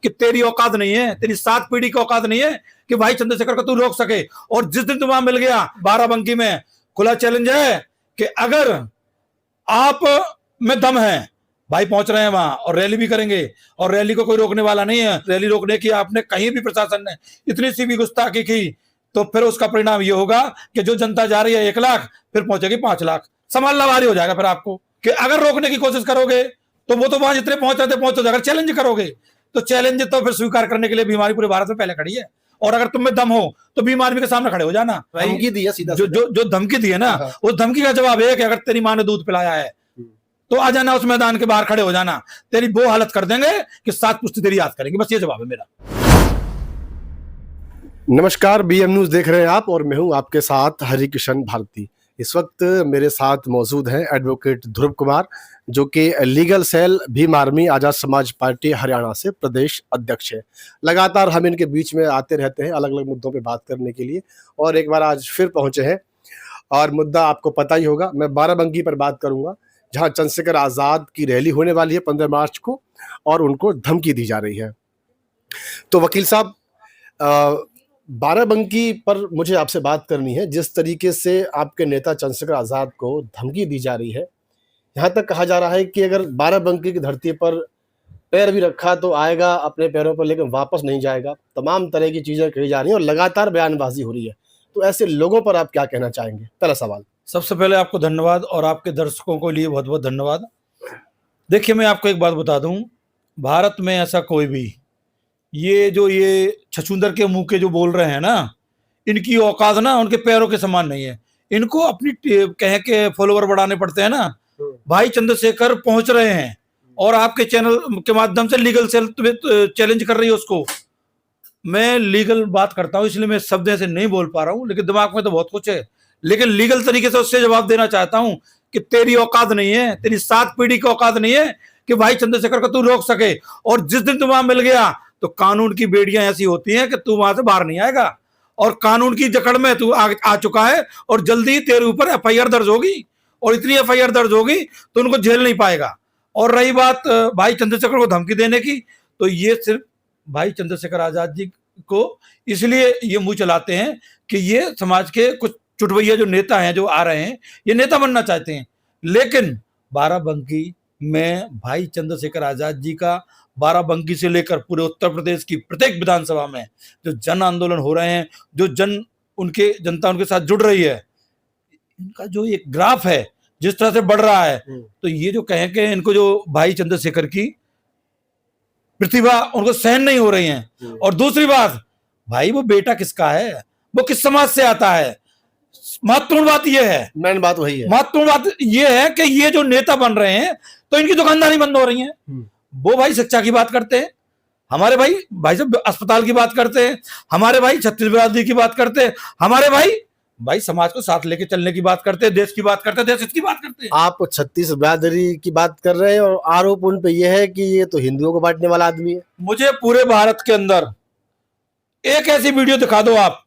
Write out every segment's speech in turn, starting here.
कि तेरी औकात नहीं है, तेरी 7 पीढ़ी की औकात नहीं है कि भाई चंद्रशेखर को तू रोक सके। और जिस दिन तुम्हारा मिल गया बाराबंकी में, खुला चैलेंज है कि अगर आप में दम है, भाई पहुंच रहे हैं वहां और रैली भी करेंगे, और रैली को कोई रोकने वाला नहीं है। रैली रोकने की आपने कहीं भी प्रशासन ने इतनी सी भी गुस्ताखी की तो फिर उसका परिणाम ये होगा कि जो जनता जा रही है 1 लाख, फिर पहुंचेगी 5 लाख। संभालना भारी हो जाएगा फिर आपको कि अगर रोकने की कोशिश करोगे तो वो तो वहां जितने पहुंच रहे थे पहुंच जाएगा। चैलेंज करोगे तो चैलेंज तो फिर स्वीकार करने के लिए बीमारी पूरे भारत में पहले खड़ी है। और अगर तुम में दम हो तो भीम आर्मी के सामने खड़े हो जाना। धमकी दी है सीधा जो धमकी दी है ना, उस धमकी का जवाब है कि अगर तेरी माँ ने दूध पिलाया है तो आ जाना, उस मैदान के बाहर खड़े हो जाना, तेरी वो हालत कर देंगे कि 7 पुश्ती तेरी याद करेंगे। बस ये जवाब है मेरा। नमस्कार, बीएम न्यूज देख रहे हैं आप और मैं हूं आपके साथ हरिकिशन भारती। इस वक्त मेरे साथ मौजूद हैं एडवोकेट ध्रुव कुमार, जो कि legal cell Bhim army Azad Samaj party Haryana से प्रदेश अध्यक्ष है। लगातार हम इनके बीच में आते रहते हैं अलग अलग मुद्दों पे बात करने के लिए, और एक बार आज फिर पहुंचे हैं। और मुद्दा आपको पता ही होगा, मैं बाराबंकी पर बात करूंगा, जहां चंद्रशेखर आजाद की रैली होने वाली है 15 मार्च को और उनको धमकी दी जा रही है। तो वकील साहब, बाराबंकी पर मुझे आपसे बात करनी है। जिस तरीके से आपके नेता चंद्रशेखर आजाद को धमकी दी जा रही है, यहाँ तक कहा जा रहा है कि अगर बाराबंकी की धरती पर पैर भी रखा तो आएगा अपने पैरों पर, लेकिन वापस नहीं जाएगा। तमाम तरह की चीजें कही जा रही हैं और लगातार बयानबाजी हो रही है। तो ऐसे लोगों पर आप क्या कहना चाहेंगे? पहला सवाल। सबसे पहले आपको धन्यवाद और आपके दर्शकों को लिए बहुत बहुत धन्यवाद। देखिए, मैं आपको एक बात बता दूं, भारत में ऐसा कोई भी ये छछूंदर के मुंह के जो बोल रहे हैं ना, इनकी औकात ना उनके पैरों के समान नहीं है। इनको अपनी कह के फॉलोवर बढ़ाने पड़ते हैं ना। भाई चंद्रशेखर पहुंच रहे हैं और आपके चैनल के माध्यम से लीगल सेल चैलेंज कर रही है उसको। मैं लीगल बात करता हूं इसलिए मैं शब्द ऐसे नहीं बोल पा रहा हूं, लेकिन दिमाग में तो बहुत कुछ है। लेकिन लीगल तरीके से उससे जवाब देना चाहता हूं कि तेरी औकात नहीं है, तेरी 7 पीढ़ी की औकात नहीं है कि भाई चंद्रशेखर को तू रोक सके। और जिस दिन तू वहां मिल गया तो कानून की बेड़ियां ऐसी होती हैं कि तू वहां से बाहर नहीं आएगा, और कानून की जकड़ में तू आ चुका है। और जल्दी तेरे ऊपर एफआईआर दर्ज होगी, और इतनी एफआईआर दर्ज होगी तो उनको झेल नहीं पाएगा। और रही बात भाई चंद्रशेखर को धमकी देने की, तो ये सिर्फ भाई चंद्रशेखर आजाद जी को इसलिए ये मुंह चलाते हैं कि ये समाज के कुछ चुटवैया जो नेता हैं जो आ रहे हैं, ये नेता बनना चाहते हैं। लेकिन बाराबंकी में भाई चंद्रशेखर आजाद जी का, बाराबंकी से लेकर पूरे उत्तर प्रदेश की प्रत्येक विधानसभा में जो जन आंदोलन हो रहे हैं, जो जनता उनके साथ जुड़ रही है, इनका जो एक ग्राफ है जिस तरह से बढ़ रहा है, तो ये जो कहें कि इनको जो भाई चंद्रशेखर की प्रतिभा उनको सहन नहीं हो रही है। और दूसरी बात, भाई वो बेटा किसका है, वो किस समाज से आता है, महत्वपूर्ण बात यह है। मेन बात वही है। महत्वपूर्ण बात यह है कि ये जो नेता बन रहे हैं तो इनकी दुकानदारी बंद हो रही है। वो भाई शिक्षा की बात करते हैं, हमारे भाई साहब अस्पताल की बात करते हैं, हमारे भाई छत्तीस बिरादरी की बात करते हैं, हमारे भाई समाज को साथ लेके चलने की बात करते हैं, देश की बात करते हैं, देश की बात करते हैं। आप छत्तीस बिरादरी की बात कर रहे हैं और आरोप उन पे यह है कि ये तो हिंदुओं को बांटने वाला आदमी है। मुझे पूरे भारत के अंदर एक ऐसी वीडियो दिखा दो आप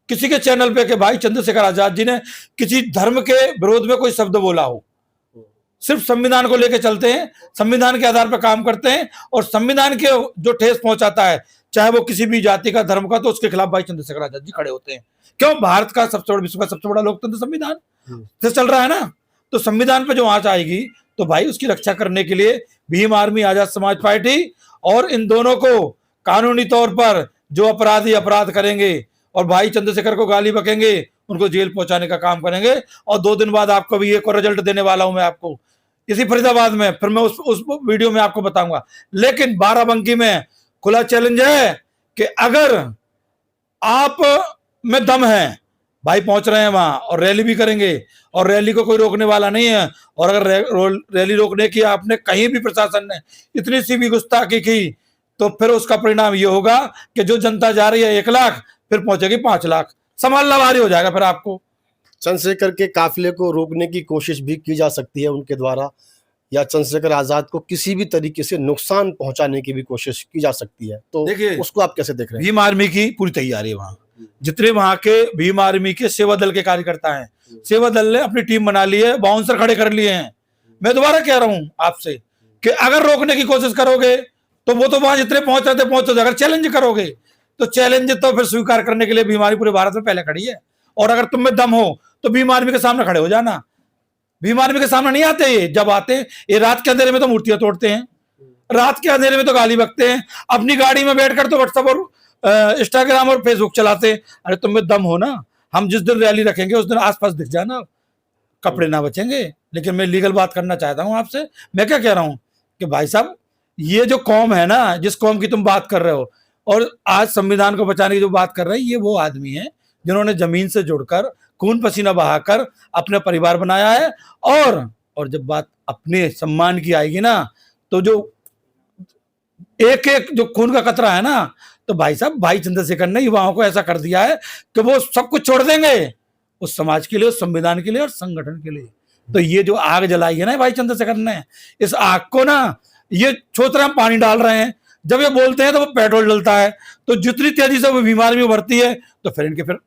किसी के चैनल पे कि भाई चंद्रशेखर आजाद जी ने किसी धर्म के विरोध में कोई शब्द बोला हो। सिर्फ संविधान को लेकर चलते हैं, संविधान के आधार पर काम करते हैं, और संविधान के जो ठेस पहुंचाता है चाहे वो किसी भी जाति का, धर्म का, तो उसके खिलाफ भाई चंद्रशेखर आजाद जी खड़े होते हैं। क्यों? भारत का सबसे बड़ा, विश्व का सबसे बड़ा लोकतंत्र संविधान से चल रहा है ना। तो संविधान पे जो आंच आएगी तो भाई उसकी रक्षा करने के लिए भीम आर्मी आजाद समाज पार्टी और इन दोनों को कानूनी तौर पर जो अपराधी अपराध करेंगे और भाई चंद्रशेखर को गाली बकेंगे, उनको जेल पहुंचाने का काम करेंगे। और 2 दिन बाद आपको भी एक और रिजल्ट देने वाला हूं मैं आपको इसी फरीदाबाद में, फिर मैं उस वीडियो में आपको बताऊंगा। लेकिन बाराबंकी में खुला चैलेंज है कि अगर आप में दम है, भाई पहुंच रहे हैं वहां और रैली भी करेंगे, और रैली को कोई रोकने वाला नहीं है। और अगर रैली रोकने की आपने कहीं भी प्रशासन ने इतनी सी भी गुस्ताखी की तो फिर उसका परिणाम ये होगा कि जो जनता जा रही है 1 लाख, फिर पहुंचेगी 5 लाख। संभालना भारी हो जाएगा फिर आपको। चंद्रशेखर के काफिले को रोकने की कोशिश भी की जा सकती है उनके द्वारा, या चंद्रशेखर आजाद को किसी भी तरीके से नुकसान पहुंचाने की भी कोशिश की जा सकती है। तो देखिए, उसको आप कैसे देख रहे हैं? भीम आर्मी की पूरी तैयारी है वहां। जितने वहां के भीम आर्मी के सेवा दल के कार्यकर्ता हैं, सेवा दल ने अपनी टीम बना ली है, बाउंसर खड़े कर लिए हैं। मैं दोबारा कह रहा हूं आपसे कि अगर रोकने की कोशिश करोगे तो वो तो वहां जितने पहुंच रहे थे पहुंच रहे। अगर चैलेंज करोगे तो चैलेंज तो फिर स्वीकार करने के लिए बीमारी पूरे भारत में पहले खड़ी है। और अगर तुम में दम हो तो भीम आर्मी के सामने खड़े हो जाना। भीम आर्मी के सामने नहीं आते ये, जब आते ये रात के अंधेरे में तो मूर्तियां तोड़ते हैं, रात के अंधेरे में तो गाली बकते हैं, अपनी गाड़ी में बैठकर तो व्हाट्सएप और इंस्टाग्राम और फेसबुक चलाते हैं। अरे तुम में दम हो ना, हम जिस दिन रैली रखेंगे उस दिन आसपास दिख जाना, कपड़े ना बचेंगे। लेकिन मैं लीगल बात करना चाहता हूं आपसे। मैं क्या कह रहा हूं कि भाई साहब, ये जो कौम है ना, जिस कौम की तुम बात कर रहे हो और आज संविधान को बचाने की जो बात कर रहे हैं, ये वो आदमी है जिन्होंने जमीन से जुड़कर खून पसीना बहाकर अपना परिवार बनाया है। और जब बात अपने सम्मान की आएगी ना, तो जो एक एक जो खून का कतरा है ना, तो भाई साहब भाई चंद्रशेखर ने युवाओं को ऐसा कर दिया है कि वो सब कुछ छोड़ देंगे उस समाज के लिए, उस संविधान के लिए और संगठन के लिए। तो ये जो आग जलाई है ना भाई चंद्रशेखर ने, इस आग को ना ये सोच रहे हम पानी डाल रहे हैं, जब ये बोलते हैं तो वो पेट्रोल डलता है। तो जितनी तेजी से वो बीमारी में उभरती है तो फिर इनके फिर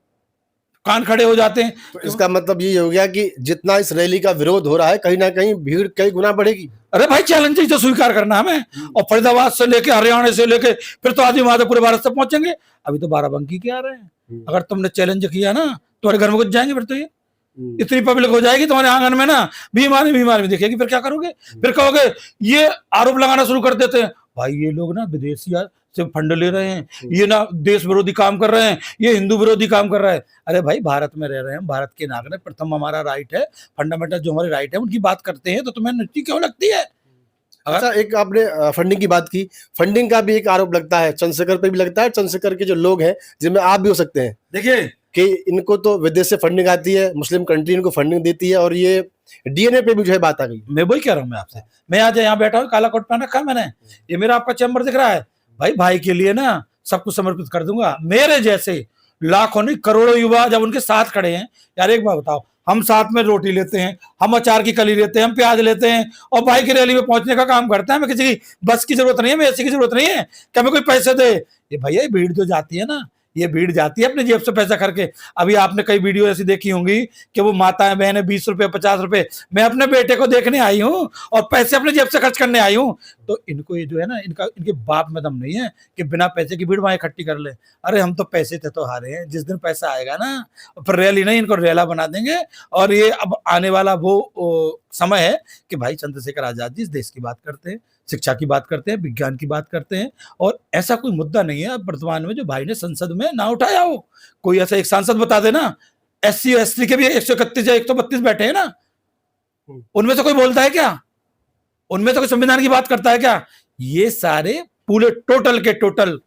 कान खड़े हो जाते हैं। तो इसका मतलब ये हो गया कि जितना इस रैली का विरोध हो रहा है, कहीं ना कहीं भीड़ कई गुना बढ़ेगी। अरे भाई चैलेंज तो स्वीकार करना हमें। और फरीदाबाद से लेके हरियाणा से लेके फिर तो आदि वहां पूरे भारत से पहुंचेंगे। अभी तो बाराबंकी के आ रहे हैं। अगर तुमने चैलेंज किया ना, तुम्हारे घर में घुस जाएंगे। फिर तो ये इतनी पब्लिक हो जाएगी तुम्हारे आंगन में ना, बीमारी दिखेगी। फिर क्या करोगे? फिर कहोगे, ये आरोप लगाना शुरू कर देते हैं, भाई ये लोग ना विदेशी से फंड ले रहे हैं, ये ना देश विरोधी काम कर रहे हैं, ये हिंदू विरोधी काम कर रहे हैं। अरे भाई भारत में रह रहे हैं, भारत के नागरिक, प्रथम हमारा राइट है, फंडामेंटल जो हमारे राइट है उनकी बात करते हैं, तो तुम्हें नीति क्यों लगती है? अच्छा, एक आपने फंडिंग की बात की, फंडिंग का भी एक आरोप लगता है, चंद्रशेखर पे भी लगता है। चंद्रशेखर के जो लोग हैं, जिनमें आप भी हो सकते हैं, देखिए कि इनको तो विदेश से फंडिंग आती है, मुस्लिम कंट्री इनको फंडिंग देती है, और ये डीएनए पे भी जो है बात आ गई। मैं वही कह रहा हूँ मैं आपसे। मैं आज यहाँ बैठा हूँ, काला कोट पहन रखा है मैंने, ये मेरा आपका चैम्बर दिख रहा है। भाई के लिए ना सब कुछ समर्पित कर दूंगा। मेरे जैसे लाखों नहीं करोड़ों युवा जब उनके साथ खड़े हैं, यार एक बात बताओ, हम साथ में रोटी लेते हैं, हम अचार की कली लेते हैं, हम प्याज लेते हैं और भाई की रैली में पहुंचने का काम करते हैं। हमें किसी की बस की जरूरत नहीं है, हमें ऐसी की जरूरत नहीं है कि हमें कोई पैसे दे। ये भैया भीड़ जो जाती है ना, ये भीड़ जाती है अपने जेब से पैसा करके। अभी आपने कई वीडियो ऐसी देखी होंगी कि वो माताएं बहनें 20 रुपए 50 रुपए, मैं अपने बेटे को देखने आई हूँ और पैसे अपने जेब से खर्च करने आई हूँ। तो इनको ये जो है ना, इनके बाप में दम नहीं है कि बिना पैसे की भीड़ वहां इकट्ठी कर ले। अरे हम तो पैसे थे तो हारे हैं, जिस दिन पैसा आएगा ना फिर रैली नहीं, इनको रेला बना देंगे। और ये अब आने वाला वो समय है कि भाई चंद्रशेखर आजाद जी इस देश की बात करते हैं, शिक्षा की बात करते हैं, विज्ञान की बात करते हैं। और ऐसा कोई मुद्दा नहीं है अब वर्तमान में जो भाई ने संसद में ना उठाया हो। कोई ऐसा एक सांसद बता देना, SC और ST के भी 131 या 132 बैठे हैं ना, उनमें से कोई बोलता है क्या? उनमें से कोई संविधान की बात करता है क्या? ये सारे पूरे टोटल के टोटल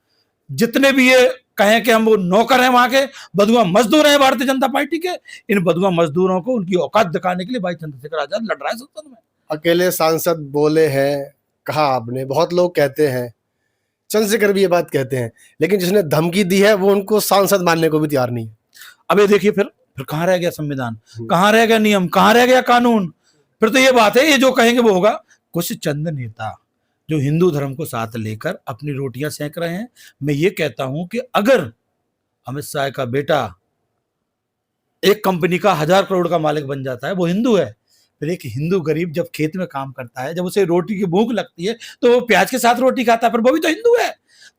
जितने भी ये कहें कि हम वो नौकर हैं, वहां के बदुआ मजदूर हैं भारतीय जनता पार्टी के, इन बदुआ मजदूरों को उनकी औकात दिखाने के लिए भाई चंद्रशेखर आजाद लड़ रहा है संसद में। अकेले सांसद बोले हैं, कहा आपने, बहुत लोग कहते हैं, चंद्रशेखर भी ये बात कहते हैं, लेकिन जिसने धमकी दी है वो उनको सांसद मानने को भी तैयार नहीं है। अब ये देखिए फिर कहां रह गया संविधान, कहां रह गया नियम, कहां रह गया कानून? फिर तो ये बात है, ये जो कहेंगे वो होगा। कुछ चंद नेता जो हिंदू धर्म को साथ लेकर अपनी रोटियां सेंक रहे हैं। मैं ये कहता हूं कि अगर अमित शाह का बेटा एक कंपनी का 1000 करोड़ का मालिक बन जाता है, वो हिंदू है, फिर एक हिंदू गरीब जब खेत में काम करता है, जब उसे रोटी की भूख लगती है तो वो प्याज के साथ रोटी खाता है, फिर वो भी तो हिंदू है।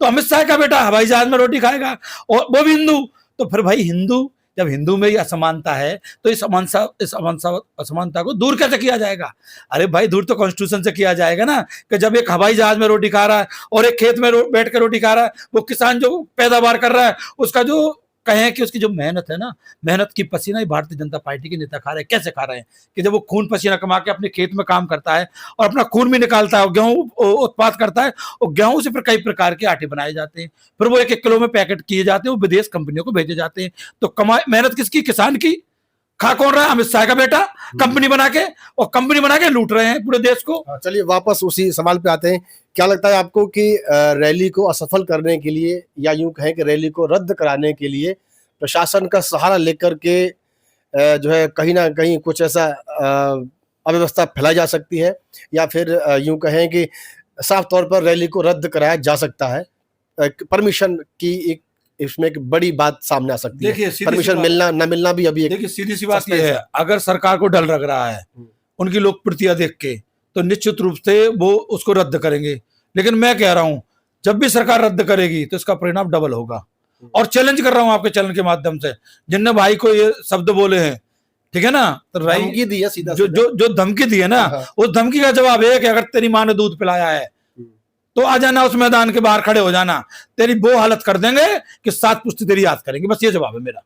तो अमित शाह का बेटा हवाई जहाज में रोटी खाएगा और वो भी हिंदू। तो फिर भाई हिंदू, जब हिंदू में ही असमानता है तो इस असमानता को दूर कैसे किया जाएगा? अरे भाई दूर तो कॉन्स्टिट्यूशन से किया जाएगा ना, कि जब एक हवाई जहाज में रोटी खा रहा है और एक खेत में बैठ कर रोटी खा रहा है, वो किसान जो पैदावार कर रहा है उसका जो कहें कि उसकी जो मेहनत है ना, मेहनत की पसीना ही भारतीय जनता पार्टी के नेता खा रहे हैं। कैसे खा रहे हैं? कि जब वो खून पसीना कमा के अपने खेत में काम करता है और अपना खून भी निकालता है और गेहूं उत्पाद करता है, और गेहूं से फिर कई प्रकार के आटे बनाए जाते हैं, फिर वो 1-1 किलो में पैकेट किए जाते हैं, वो विदेश कंपनियों को भेजे जाते हैं। तो कमाई मेहनत किसकी? किसान की। खा कौन रहा है? अमित शाह का बेटा कंपनी बना के, और कंपनी बना के लूट रहे हैं पूरे देश को। चलिए वापस उसी सवाल पे आते हैं। क्या लगता है आपको कि रैली को असफल करने के लिए, या यूं कहें कि रैली को रद्द कराने के लिए प्रशासन का सहारा लेकर के जो है कहीं ना कहीं कुछ ऐसा अव्यवस्था फैलाई जा सकती है, या फिर यूं कहें कि साफ तौर पर रैली को रद्द कराया जा सकता है? परमिशन की एक इसमें एक बड़ी बात सामने आ सकती है। परमिशन मिलना ना मिलना भी अभी देखिए सीधी सी बात यह है, अगर सरकार को डर लग रहा है उनकी लोकप्रियता देख के, तो निश्चित रूप से वो उसको रद्द करेंगे। लेकिन मैं कह रहा हूं जब भी सरकार रद्द करेगी तो इसका परिणाम डबल होगा। और चैलेंज कर रहा हूं आपके चैनल के माध्यम से, जिनने भाई को ये शब्द बोले हैं, ठीक है ना, तो धमकी दी है सीधा जो धमकी दी है ना, उस धमकी का जवाब है कि अगर तेरी माँ ने दूध पिलाया है तो आ जाना उस मैदान के बाहर खड़े हो जाना, तेरी वो हालत कर देंगे कि 7 पुश्ती तेरी याद करेंगे। बस ये जवाब है मेरा।